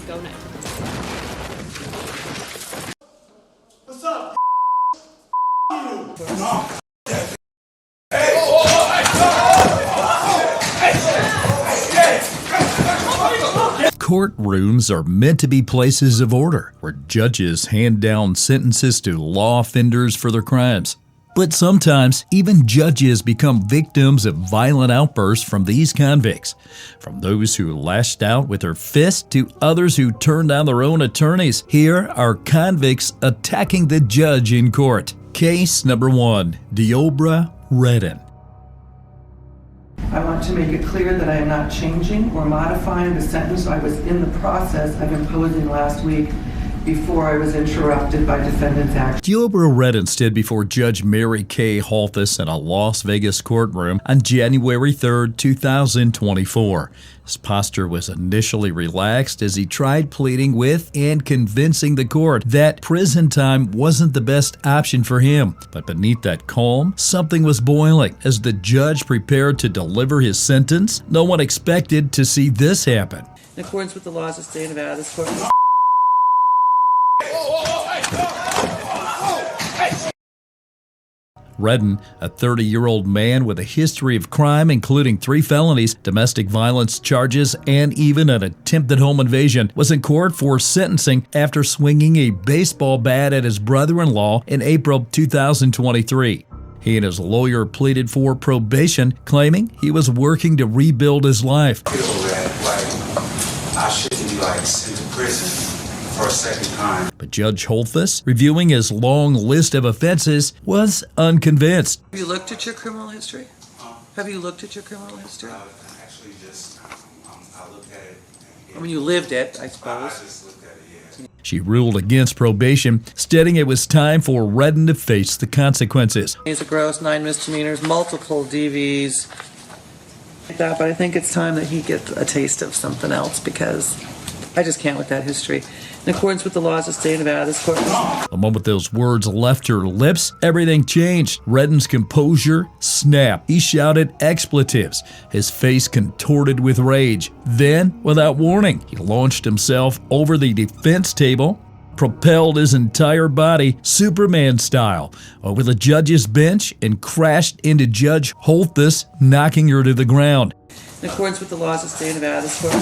Go now. What's up? Courtrooms are meant to be places of order where judges hand down sentences to law offenders for their crimes. But sometimes, even judges become victims of violent outbursts from these convicts. From those who lashed out with their fists to others who turned down their own attorneys, here are convicts attacking the judge in court. Case number 1, Deobra Redden. I want to make it clear that I am not changing or modifying the sentence I was in the process of imposing last week before I was interrupted by defendant's action. Deobra Redden stood before Judge Mary Kay Holthus in a Las Vegas courtroom on January 3, 2024. His posture was initially relaxed as he tried pleading with and convincing the court that prison time wasn't the best option for him. But beneath that calm, something was boiling. As the judge prepared to deliver his sentence, no one expected to see this happen. In accordance with the laws of the state of Nevada, this court... Redden, a 30-year-old man with a history of crime including 3 felonies, domestic violence charges, and even an attempted home invasion, was in court for sentencing after swinging a baseball bat at his brother-in-law in April 2023. He and his lawyer pleaded for probation, claiming he was working to rebuild his life. I shouldn't be sent to prison for a second time. But Judge Holthus, reviewing his long list of offenses, was unconvinced. Have you looked at your criminal history? Have you looked at your criminal history? Actually, just I looked at it. I mean, you lived it, I suppose. I just looked at it, yeah. She ruled against probation, stating it was time for Redden to face the consequences. He's a gross 9 misdemeanors, multiple DVs. But I think it's time that he gets a taste of something else because I just can't with that history. In accordance with the laws of the state of Nevada, this court... The moment those words left her lips, everything changed. Redden's composure snapped. He shouted expletives, his face contorted with rage. Then, without warning, he launched himself over the defense table, propelled his entire body, Superman style, over the judge's bench and crashed into Judge Holthus, knocking her to the ground. In accordance with the laws of the state of Nevada, this court...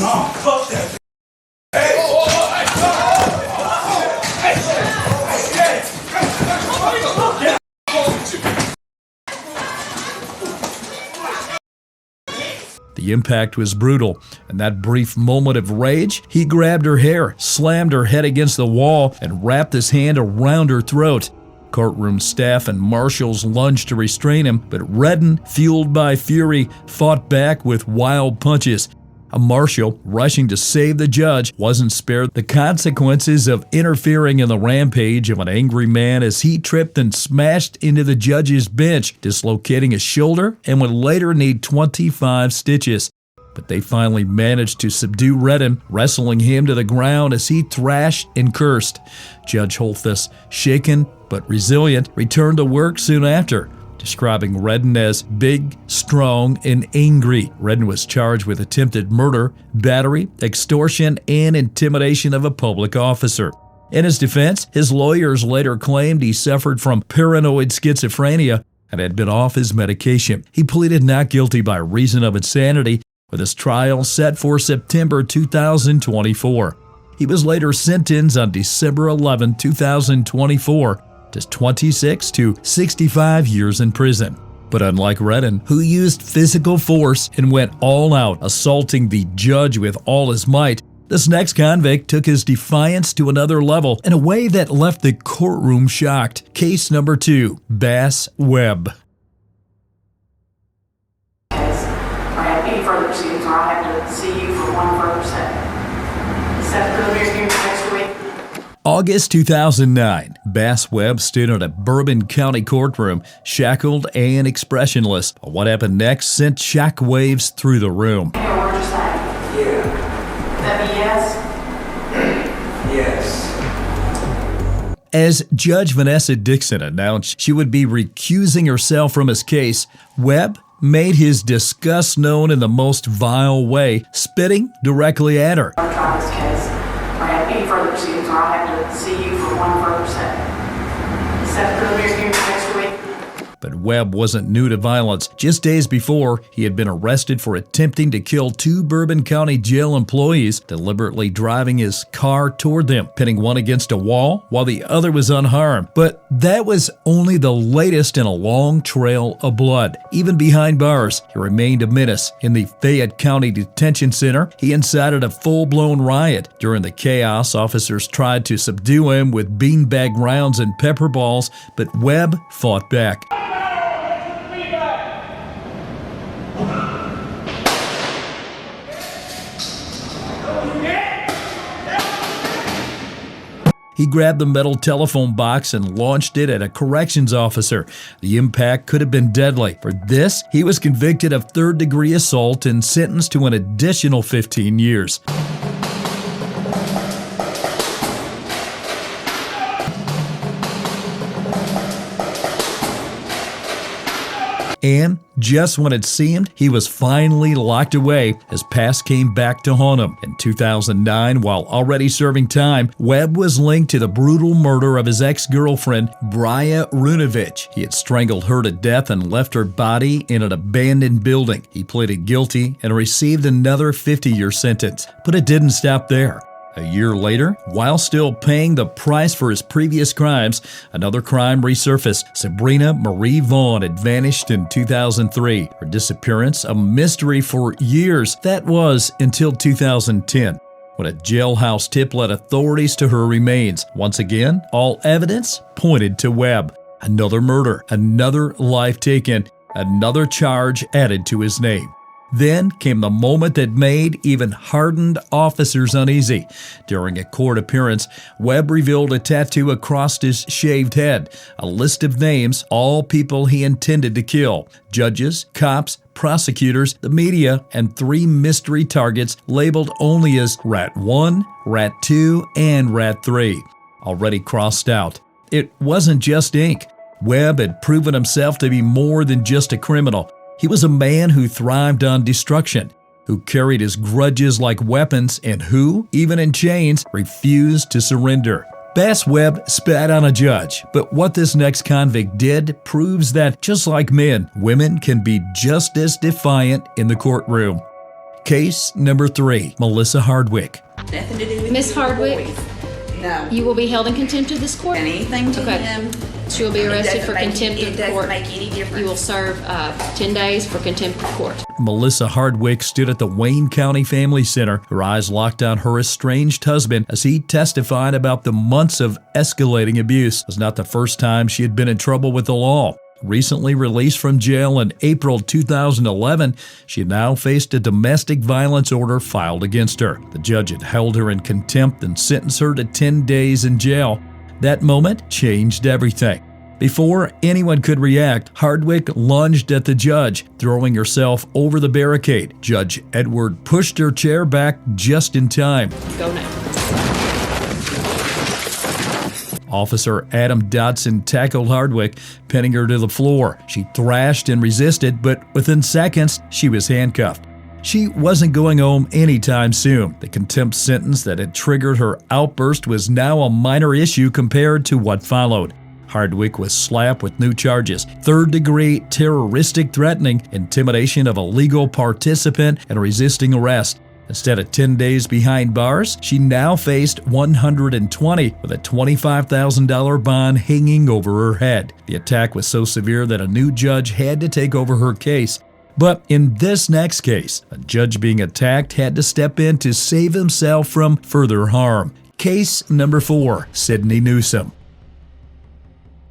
The impact was brutal. In that brief moment of rage, he grabbed her hair, slammed her head against the wall, and wrapped his hand around her throat. Courtroom staff and marshals lunged to restrain him, but Redden, fueled by fury, fought back with wild punches. A marshal, rushing to save the judge, wasn't spared the consequences of interfering in the rampage of an angry man as he tripped and smashed into the judge's bench, dislocating his shoulder and would later need 25 stitches. But they finally managed to subdue Redden, wrestling him to the ground as he thrashed and cursed. Judge Holthus, shaken but resilient, returned to work soon after, describing Redden as big, strong, and angry. Redden was charged with attempted murder, battery, extortion, and intimidation of a public officer. In his defense, his lawyers later claimed he suffered from paranoid schizophrenia and had been off his medication. He pleaded not guilty by reason of insanity, with his trial set for September 2024. He was later sentenced on December 11, 2024, to 26 to 65 years in prison. But unlike Redden, who used physical force and went all out, assaulting the judge with all his might, this next convict took his defiance to another level in a way that left the courtroom shocked. Case number 2, Webb. I have any further proceedings, or I have to see you for one further set. Set the hearing next week. August 2009, Webb stood in a Bourbon County courtroom, shackled and expressionless. But what happened next sent shockwaves through the room. Yeah, what'd you say? Yeah. That be yes? Yes. As Judge Vanessa Dixon announced she would be recusing herself from his case, Webb made his disgust known in the most vile way, spitting directly at her. I'll try this case. proceedings, or I have to see you for one further setting. Set the preliminary hearing for next week. But Webb wasn't new to violence. Just days before, he had been arrested for attempting to kill 2 Bourbon County Jail employees, deliberately driving his car toward them, pinning one against a wall while the other was unharmed. But that was only the latest in a long trail of blood. Even behind bars, he remained a menace. In the Fayette County Detention Center, he incited a full-blown riot. During the chaos, officers tried to subdue him with beanbag rounds and pepper balls, but Webb fought back. He grabbed the metal telephone box and launched it at a corrections officer. The impact could have been deadly. For this, he was convicted of third-degree assault and sentenced to an additional 15 years. And just when it seemed he was finally locked away, his past came back to haunt him. In 2009, while already serving time, Webb was linked to the brutal murder of his ex-girlfriend, Bria Runovich. He had strangled her to death and left her body in an abandoned building. He pleaded guilty and received another 50-year sentence. But it didn't stop there. A year later, while still paying the price for his previous crimes, another crime resurfaced. Sabrina Marie Vaughn had vanished in 2003. Her disappearance, a mystery for years. That was until 2010, when a jailhouse tip led authorities to her remains. Once again, all evidence pointed to Webb. Another murder, another life taken, another charge added to his name. Then came the moment that made even hardened officers uneasy. During a court appearance, Webb revealed a tattoo across his shaved head, a list of names, all people he intended to kill: judges, cops, prosecutors, the media, and 3 mystery targets labeled only as Rat 1, Rat 2, and Rat 3, already crossed out. It wasn't just ink. Webb had proven himself to be more than just a criminal. He was a man who thrived on destruction, who carried his grudges like weapons, and who, even in chains, refused to surrender. Bass Webb spat on a judge, but what this next convict did proves that, just like men, women can be just as defiant in the courtroom. Case number 3, Melissa Hardwick. Nothing to do with Miss you or Hardwick? boys. No. You will be held in contempt of this court. Anything to Okay. him. She will be arrested for contempt It of the court. doesn't make any difference. You will serve 10 days for contempt of court. Melissa Hardwick stood at the Wayne County Family Center, her eyes locked on her estranged husband as he testified about the months of escalating abuse. It was not the first time she had been in trouble with the law. Recently released from jail in April 2011, she now faced a domestic violence order filed against her. The judge had held her in contempt and sentenced her to 10 days in jail. That moment changed everything. Before anyone could react, Hardwick lunged at the judge, throwing herself over the barricade. Judge Edward pushed her chair back just in time. Go now. Officer Adam Dodson tackled Hardwick, pinning her to the floor. She thrashed and resisted, but within seconds, she was handcuffed. She wasn't going home anytime soon. The contempt sentence that had triggered her outburst was now a minor issue compared to what followed. Hardwick was slapped with new charges: third-degree terroristic threatening, intimidation of a legal participant, and resisting arrest. Instead of 10 days behind bars, she now faced 120 with a $25,000 bond hanging over her head. The attack was so severe that a new judge had to take over her case. But in this next case, a judge being attacked had to step in to save himself from further harm. Case number 4, Sidney Newsom.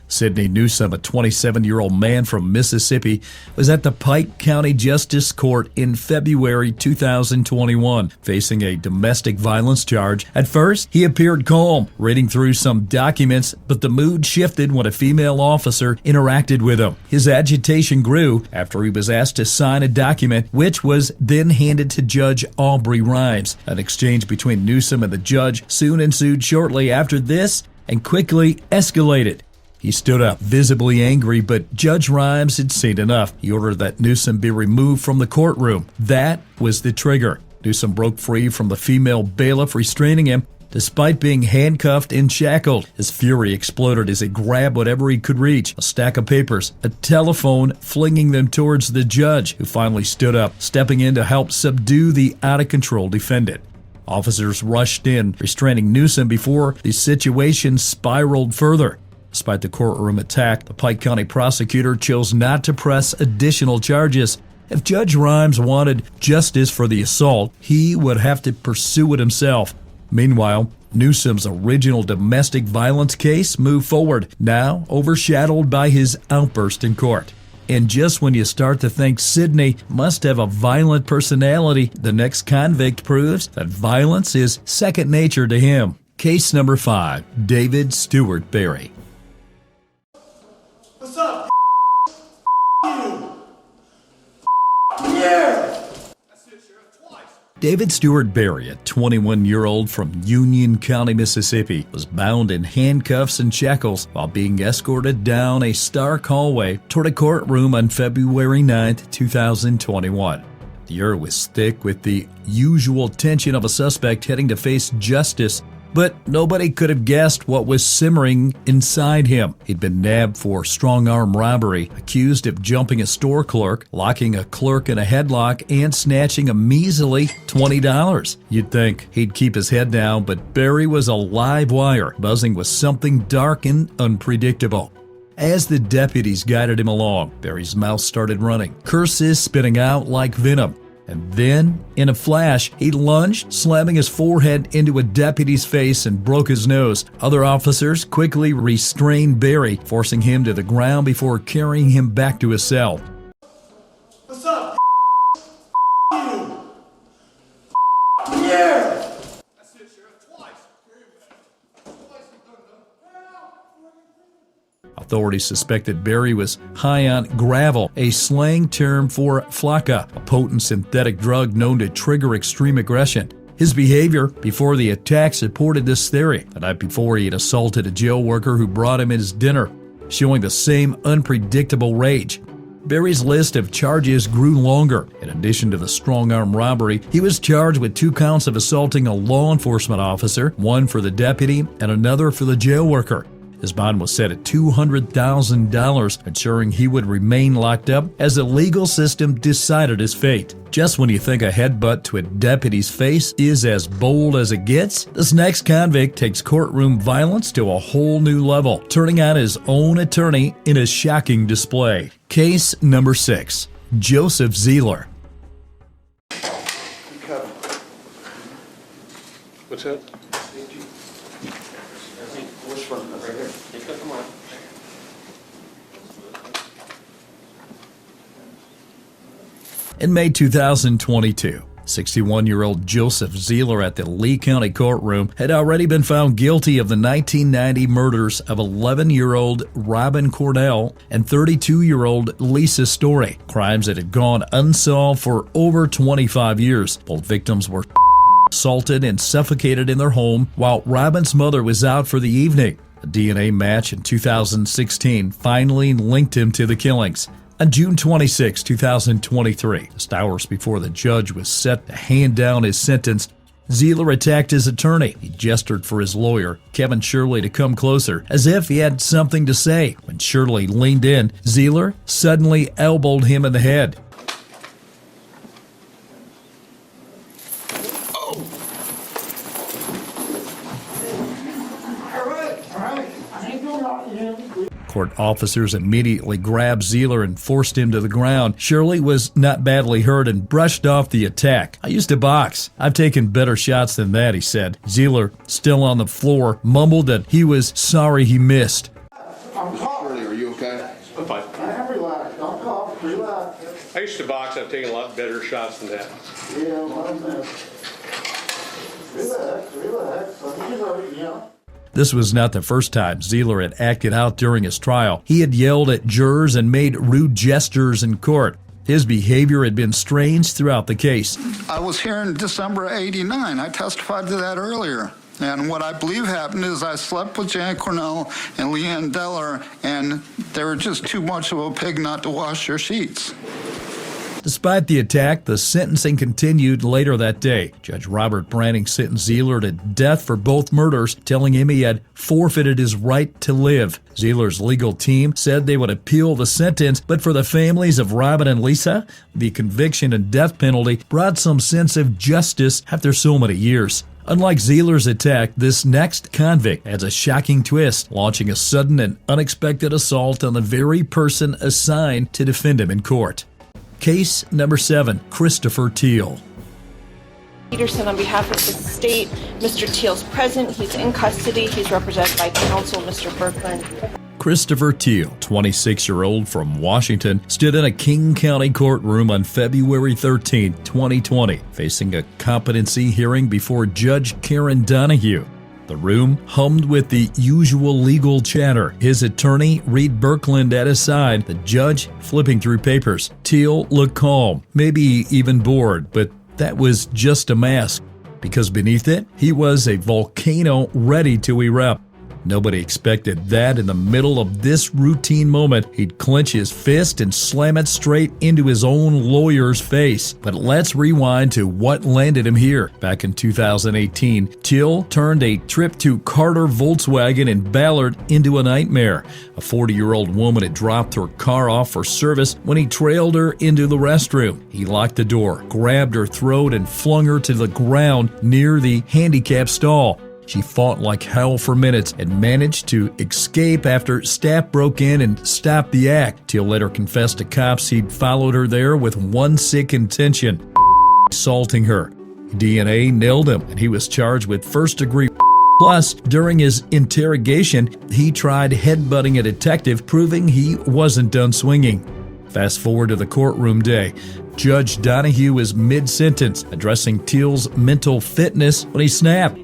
Sidney Newsom, a 27-year-old man from Mississippi, was at the Pike County Justice Court in February 2021, facing a domestic violence charge. At first, he appeared calm, reading through some documents, but the mood shifted when a female officer interacted with him. His agitation grew after he was asked to sign a document, which was then handed to Judge Aubrey Rimes. An exchange between Newsom and the judge soon ensued shortly after this and quickly escalated. He stood up, visibly angry, but Judge Rimes had seen enough. He ordered that Newsom be removed from the courtroom. That was the trigger. Newsom broke free from the female bailiff restraining him. Despite being handcuffed and shackled, his fury exploded as he grabbed whatever he could reach, a stack of papers, a telephone, flinging them towards the judge, who finally stood up, stepping in to help subdue the out-of-control defendant. Officers rushed in, restraining Newsom before the situation spiraled further. Despite the courtroom attack, the Pike County prosecutor chose not to press additional charges. If Judge Rhymes wanted justice for the assault, he would have to pursue it himself. Meanwhile, Newsom's original domestic violence case moved forward, now overshadowed by his outburst in court. And just when you start to think Sidney must have a violent personality, the next convict proves that violence is second nature to him. Case number 5, David Stewart Berry. What's up? You. Yeah. That's it, Sheriff. Twice. David Stewart Berry, a 21-year-old from Union County, Mississippi, was bound in handcuffs and shackles while being escorted down a stark hallway toward a courtroom on February 9, 2021. The air was thick with the usual tension of a suspect heading to face justice, but nobody could have guessed what was simmering inside him. He'd been nabbed for strong-arm robbery, accused of jumping a store clerk, locking a clerk in a headlock, and snatching a measly $20. You'd think he'd keep his head down, but Berry was a live wire, buzzing with something dark and unpredictable. As the deputies guided him along, Berry's mouth started running, curses spitting out like venom. And then, in a flash, he lunged, slamming his forehead into a deputy's face and broke his nose. Other officers quickly restrained Berry, forcing him to the ground before carrying him back to his cell. What's up? You. Yeah. That's it, Sheriff. Twice. Authorities suspected Berry was high on gravel, a slang term for flakka, a potent synthetic drug known to trigger extreme aggression. His behavior before the attack supported this theory. The night before, he had assaulted a jail worker who brought him his dinner, showing the same unpredictable rage. Berry's list of charges grew longer. In addition to the strong-arm robbery, he was charged with 2 counts of assaulting a law enforcement officer, one for the deputy and another for the jail worker. His bond was set at $200,000, ensuring he would remain locked up as the legal system decided his fate. Just when you think a headbutt to a deputy's face is as bold as it gets, this next convict takes courtroom violence to a whole new level, turning out his own attorney in a shocking display. Case number 6, Joseph Zeeler. What's that? In May 2022, 61-year-old Joseph Zeeler at the Lee County Courtroom had already been found guilty of the 1990 murders of 11-year-old Robin Cordell and 32-year-old Lisa Story, crimes that had gone unsolved for over 25 years. Both victims were assaulted and suffocated in their home while Robin's mother was out for the evening. A DNA match in 2016 finally linked him to the killings. On June 26, 2023, just hours before the judge was set to hand down his sentence, Zeeler attacked his attorney. He gestured for his lawyer, Kevin Shirley, to come closer, as if he had something to say. When Shirley leaned in, Zeeler suddenly elbowed him in the head. Court officers immediately grabbed Zeeler and forced him to the ground. Shirley was not badly hurt and brushed off the attack. "I used to box. I've taken better shots than that," he said. Zeeler, still on the floor, mumbled that he was sorry he missed. Shirley, are you okay? I'm fine. Relax. Don't cough. Relax. I used to box. I've taken a lot better shots than that. Yeah, well, relax. Yeah. This was not the first time Zeeler had acted out during his trial. He had yelled at jurors and made rude gestures in court. His behavior had been strange throughout the case. I was here in December of '89. I testified to that earlier. And what I believe happened is I slept with Jan Cornell and Leanne Deller, and they were just too much of a pig not to wash their sheets. Despite the attack, the sentencing continued later that day. Judge Robert Branning sentenced Zeeler to death for both murders, telling him he had forfeited his right to live. Zeeler's legal team said they would appeal the sentence, but for the families of Robin and Lisa, the conviction and death penalty brought some sense of justice after so many years. Unlike Zeeler's attack, this next convict adds a shocking twist, launching a sudden and unexpected assault on the very person assigned to defend him in court. Case number 7, Christopher Teal. Peterson, on behalf of the state, Mr. Teal's present. He's in custody. He's represented by counsel, Mr. Berkland. Christopher Teal, 26-year-old from Washington, stood in a King County courtroom on February 13, 2020, facing a competency hearing before Judge Karen Donahue. The room hummed with the usual legal chatter. His attorney, Reed Berkland, at his side, the judge flipping through papers. Teal looked calm, maybe even bored, but that was just a mask, because beneath it, he was a volcano ready to erupt. Nobody expected that in the middle of this routine moment, he'd clench his fist and slam it straight into his own lawyer's face. But let's rewind to what landed him here. Back in 2018, Teal turned a trip to Carter Volkswagen in Ballard into a nightmare. A 40-year-old woman had dropped her car off for service when he trailed her into the restroom. He locked the door, grabbed her throat, and flung her to the ground near the handicap stall. She fought like hell for minutes and managed to escape after staff broke in and stopped the act. Teal later confessed to cops he'd followed her there with one sick intention: assaulting her. DNA nailed him, and he was charged with first-degree. Plus, during his interrogation, he tried headbutting a detective, proving he wasn't done swinging. Fast forward to the courtroom day. Judge Donahue is mid-sentence, addressing Teal's mental fitness when he snapped.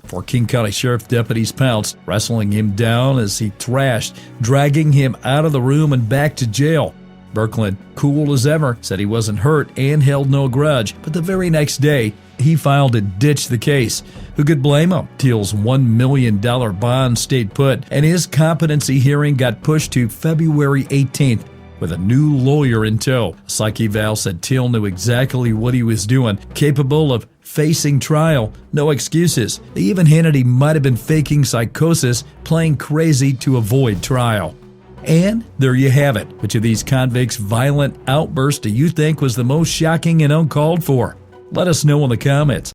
For King County Sheriff deputies pounced, wrestling him down as he thrashed, dragging him out of the room and back to jail. Berkland, cool as ever, said he wasn't hurt and held no grudge, but the very next day, he filed to ditch the case. Who could blame him? Teal's $1 million bond stayed put, and his competency hearing got pushed to February 18th. With a new lawyer in tow, a psych eval said Teal knew exactly what he was doing, capable of facing trial, no excuses. They even hinted he might have been faking psychosis, playing crazy to avoid trial. And there you have it. Which of these convicts' violent outbursts do you think was the most shocking and uncalled for? Let us know in the comments.